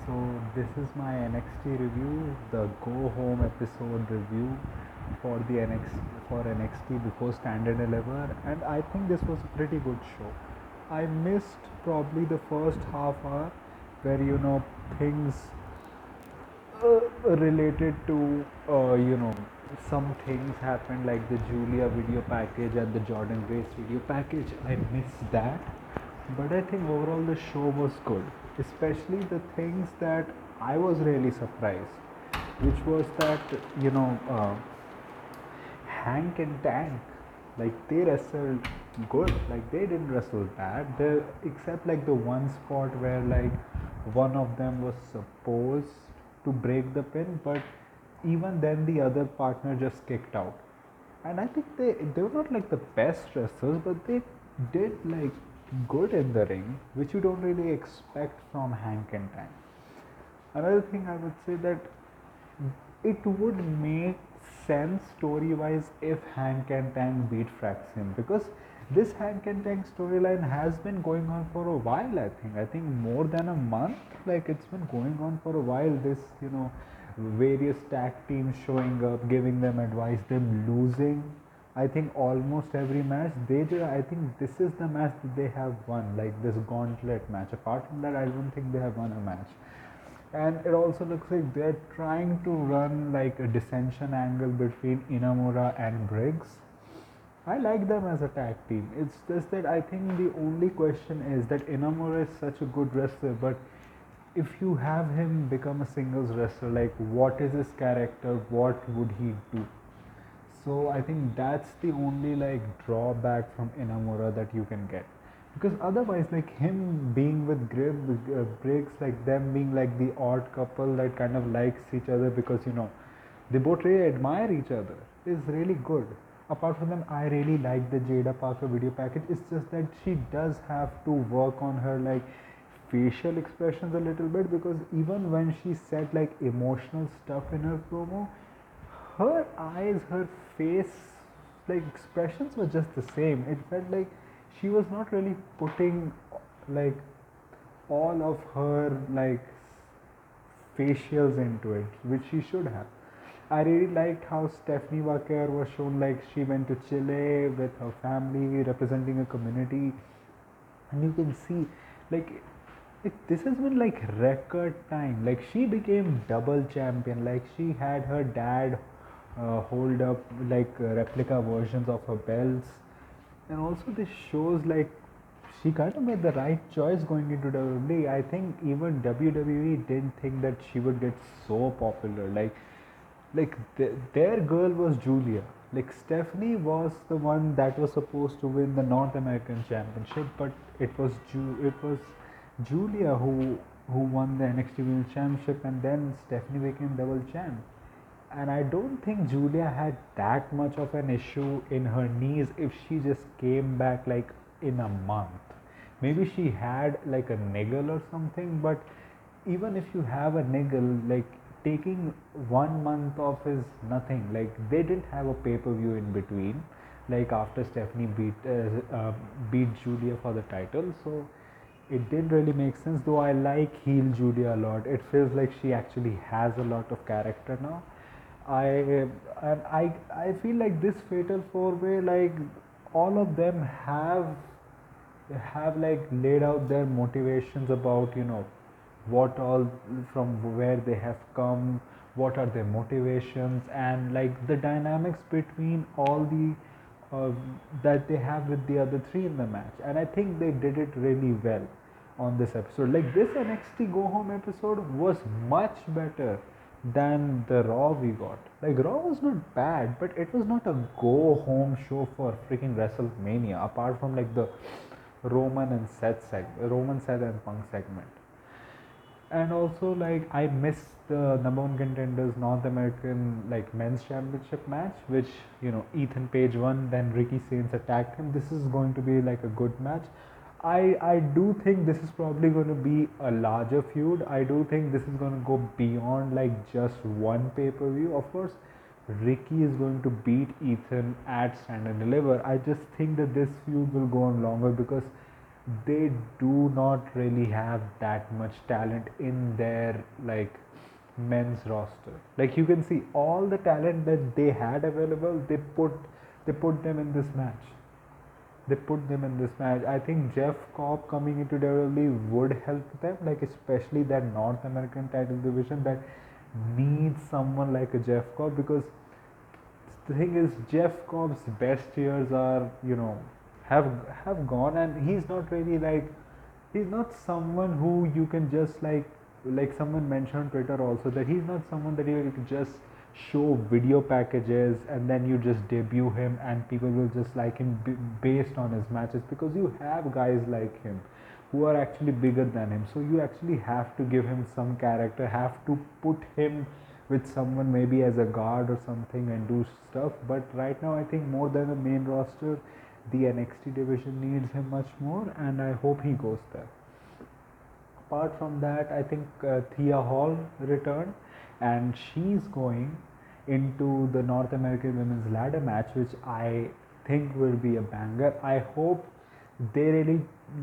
So this is my NXT review, the go home episode review for the NXT before Standard 11, and I think this was a pretty good show. I missed probably the first half hour where things related to some things happened like the Julia video package and the Jordan Grace video package. I missed that, but I think overall the show was good, especially the things that I was really surprised, which was that Hank and Tank, like they wrestled good, like they didn't wrestle bad. Except like the one spot where like one of them was supposed to break the pin, but even then the other partner just kicked out. And I think they were not like the best wrestlers, but they did like good in the ring, which you don't really expect from Hank and Tank. Another thing I would say that it would make sense story wise if Hank and Tank beat Fraxium, because this Hank and Tank storyline has been going on for a while. I think more than a month. Like it's been going on for a while. This various tag teams showing up, giving them advice, them losing. I think almost every match they did. I think this is the match that they have won, like this gauntlet match. Apart from that, I don't think they have won a match. And it also looks like they're trying to run like a dissension angle between Inamura and Briggs. I like them as a tag team. It's just that I think the only question is that Inamura is such a good wrestler, but if you have him become a singles wrestler, like what is his character? What would he do? So I think that's the only like drawback from Inamura that you can get, because otherwise like him being with Briggs, like them being like the odd couple that kind of likes each other because they both really admire each other is really good. Apart from them, I really like the Jada Parker video package. It's just that she does have to work on her like facial expressions a little bit, because even when she said like emotional stuff in her promo, her eyes, her face, like expressions were just the same. It felt like she was not really putting like all of her like facials into it, which she should have. I really liked how Stephanie Walker was shown like she went to Chile with her family, representing a community, and you can see like this has been like record time. Like she became double champion. Like she had her dad hold up like replica versions of her belts, and also this shows like she kind of made the right choice going into WWE. I think even WWE didn't think that she would get so popular. Their girl was Julia. Like Stephanie was the one that was supposed to win the North American Championship, but it was Julia who won the NXT Women's Championship, and then Stephanie became double champ. And I don't think Julia had that much of an issue in her knees if she just came back like in a month. Maybe she had like a niggle or something, but even if you have a niggle, like taking 1 month off is nothing. Like they didn't have a pay-per-view in between, like after Stephanie beat Julia for the title, so it didn't really make sense. Though I like heel Julia a lot. It feels like she actually has a lot of character now. I I feel like this fatal four way, like all of them have like laid out their motivations about what all, from where they have come, what are their motivations, and like the dynamics between all the uh, that they have with the other three in the match. And I think they did it really well on this episode. Like this NXT Go Home episode was much better than the Raw we got. Like Raw was not bad, but it was not a go home show for freaking WrestleMania. Apart from like the Roman Seth and Punk segment. And also like I missed the number one contenders North American like men's championship match, which Ethan Page won, then Ricky Sainz attacked him. This is going to be like a good match. I do think this is probably going to be a larger feud. I do think this is going to go beyond like just one pay-per-view. Of course, Ricky is going to beat Ethan at Stand and Deliver. I just think that this feud will go on longer, because they do not really have that much talent in their like men's roster. Like you can see all the talent that they had available, they put them in this match. They put them in this match. I think Jeff Cobb coming into WWE would help them, like especially that North American title division that needs someone like a Jeff Cobb, because the thing is Jeff Cobb's best years are, have have gone, and he's not really like, he's not someone who you can just like someone mentioned on Twitter also, that he's not someone that you can just show video packages and then you just debut him and people will just like him based on his matches, because you have guys like him who are actually bigger than him, so you actually have to give him some character, have to put him with someone maybe as a guard or something and do stuff. But right now I think more than the main roster, the NXT division needs him much more, and I hope he goes there. Apart from that, I think Thea Hall returned, and she's going into the North American Women's Ladder match, which I think will be a banger. I hope they really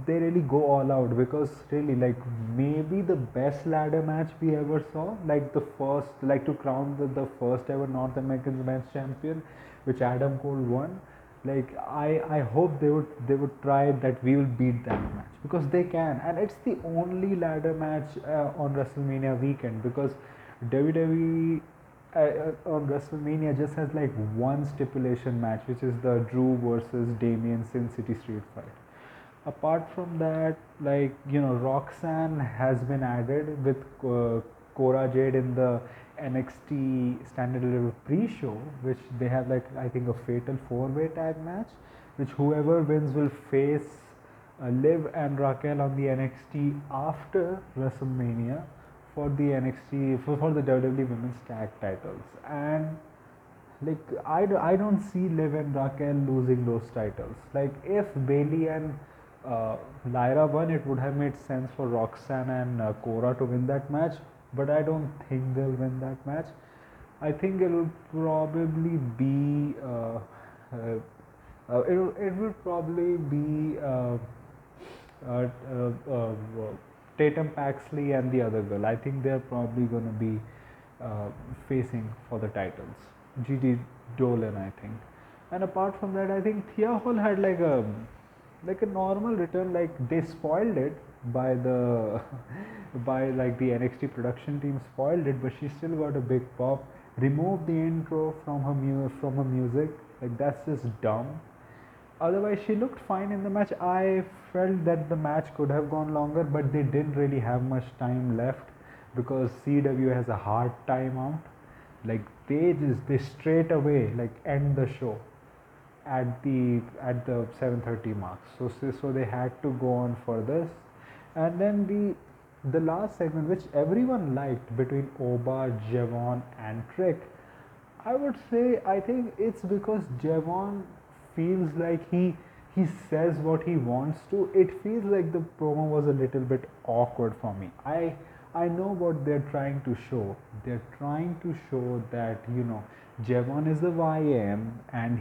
they really go all out, because really like maybe the best ladder match we ever saw, like the first, like to crown the first ever North American Women's Champion, which Adam Cole won. Like I hope they would try that, we will beat that match, because they can, and it's the only ladder match on WrestleMania weekend, because WWE on WrestleMania just has like one stipulation match, which is the Drew versus Damian Sin City Street fight. Apart from that, like Roxanne has been added with Cora Jade in the NXT Standard Delivery pre-show, which they have like I think a fatal four-way tag match, which whoever wins will face Liv and Raquel on the NXT after WrestleMania for the NXT for the WWE Women's Tag Titles. And like I don't see Liv and Raquel losing those titles. Like if Bailey and Lyra won, it would have made sense for Roxanne and Cora to win that match, but I don't think they'll win that match. I think it will probably be it will probably be Tatum Paxley and the other girl. I think they're probably going to be uh, facing for the titles. GD Dolan, I think. And apart from that, I think Thea Hall had like a normal return. Like they spoiled it by the by like the NXT production team spoiled it, but she still got a big pop. Removed the intro from her music. Like that's just dumb. Otherwise, she looked fine in the match. I felt that the match could have gone longer, but they didn't really have much time left, because CW has a hard time out. Like they straight away like end the show at the 7:30 mark. So they had to go on for this, and then the last segment, which everyone liked, between Oba, Javon, and Trick. I would say I think it's because Javon feels like he says what he wants to. It feels like the promo was a little bit awkward for me. I know what they're trying to show. They're trying to show that Javon is a YM, and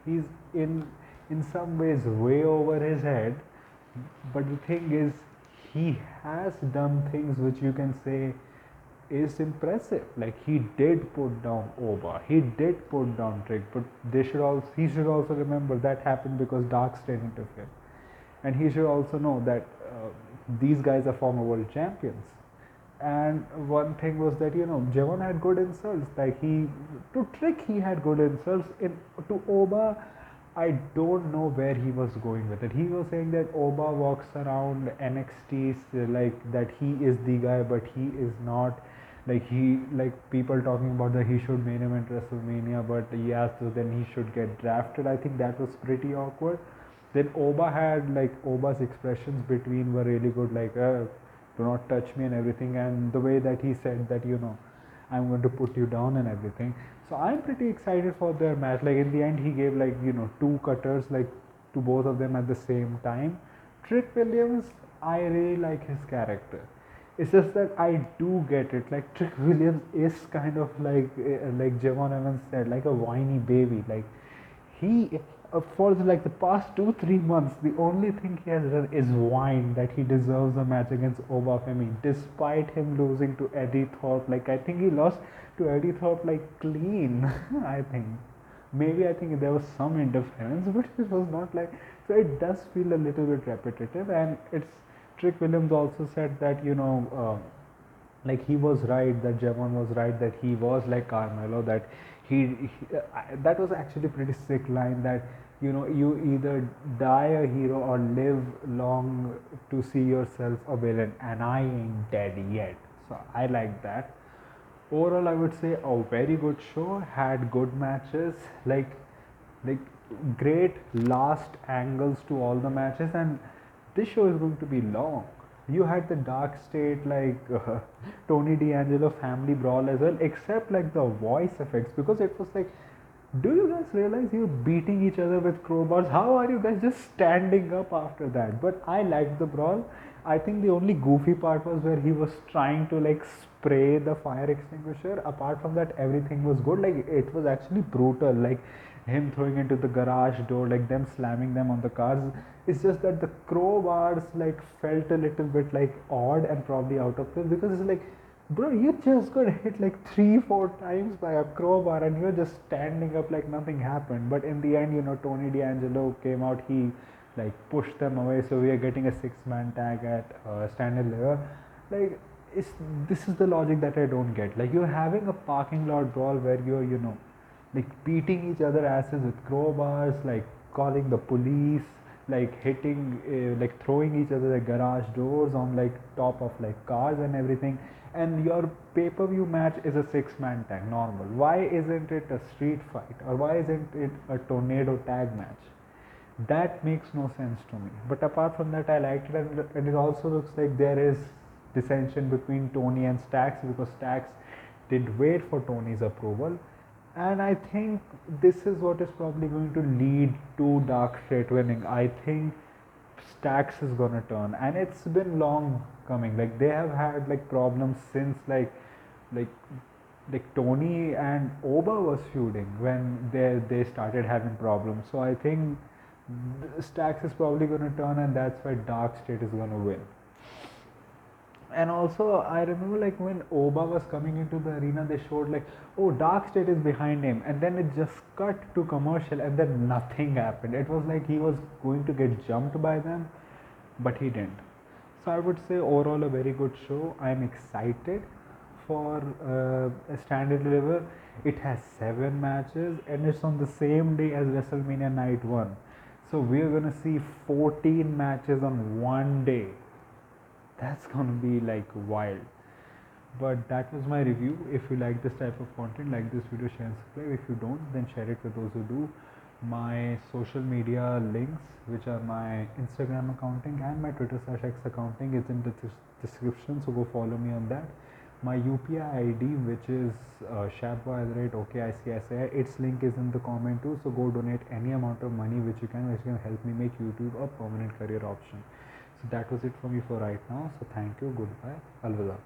he's in some ways way over his head. But the thing is, he has done things which you can say is impressive. Like he did put down Oba, he did put down Trick, but he should also remember that happened because Darkstein interfered, and he should also know that these guys are former world champions. And one thing was that Javon had good insults. Like to Trick he had good insults. To Oba, I don't know where he was going with it. He was saying that Oba walks around NXT like that he is the guy, but he is not. Like people talking about that he should main event WrestleMania, but yeah, so then he should get drafted. I think that was pretty awkward. Then Oba's expressions between were really good, like do not touch me and everything, and the way that he said that I'm going to put you down and everything. So I'm pretty excited for their match. Like in the end, he gave two cutters like to both of them at the same time. Trick Williams, I really like his character. It's just that I do get it. Like Trick Williams is kind of like Javon Evans said, like a whiny baby. Like he for like the past 2-3 months, the only thing he has done is whine that he deserves a match against Obafemi, despite him losing to Eddie Thorpe. Like I think he lost to Eddie Thorpe like clean. I think maybe I think there was some interference, but it was not like, so. It does feel a little bit repetitive, and it's Trick Williams also said that like he was right, that Javon was right, that he was like Carmelo, that that was actually pretty sick line, that you either die a hero or live long to see yourself a villain, and I ain't dead yet. So I like that. Overall, I would say a very good show, had good matches, like great last angles to all the matches, and this show is going to be long. You had the dark state, like Tony D'Angelo family brawl as well, except like the voice effects, because it was like, do you guys realize you're beating each other with crowbars? How are you guys just standing up after that? But I liked the brawl. I think the only goofy part was where he was trying to like spray the fire extinguisher. Apart from that, everything was good. Like it was actually brutal. Like him throwing into the garage door, like them slamming them on the cars. It's just that the crowbars like felt a little bit like odd and probably out of place, because it's like, bro, you just got hit like 3-4 times by a crowbar and you're just standing up like nothing happened. But in the end, Tony D'Angelo came out, he like pushed them away, so we are getting a 6-man tag at standard level. Like, this is the logic that I don't get. Like, you're having a parking lot brawl where you're like beating each other asses with crowbars, like calling the police, like hitting, like throwing each other the garage doors on like top of like cars and everything, and your pay-per-view match is a 6-man tag normal. Why isn't it a street fight, or why isn't it a tornado tag match? That makes no sense to me. But apart from that, I liked it, and it also looks like there is dissension between Tony and Stax, because Stax did wait for Tony's approval. And I think this is what is probably going to lead to Dark Fate winning. I think Stax is gonna turn, and it's been long coming. Like they have had like problems since like like Tony and Oba was feuding when they started having problems. So I think Stax is probably gonna turn, and that's why Dark State is gonna win. And also I remember like when Oba was coming into the arena, they showed like, oh, Dark State is behind him, and then it just cut to commercial, and then nothing happened. It was like he was going to get jumped by them, but he didn't. So I would say overall a very good show. I'm excited for a standard level. It has 7 matches, and it's on the same day as WrestleMania Night 1. So we're gonna see 14 matches on one day. That's gonna be like wild. But that was my review. If you like this type of content, like this video, share and subscribe. If you don't, then share it with those who do. My social media links, which are my Instagram accounting and my Twitter/X accounting, is in the description, so go follow me on that. My UPI ID, which is shabwa@OKICSI, its link is in the comment too, so go donate any amount of money which can help me make YouTube a permanent career option. So that was it for me for right now. So thank you, goodbye, alvida.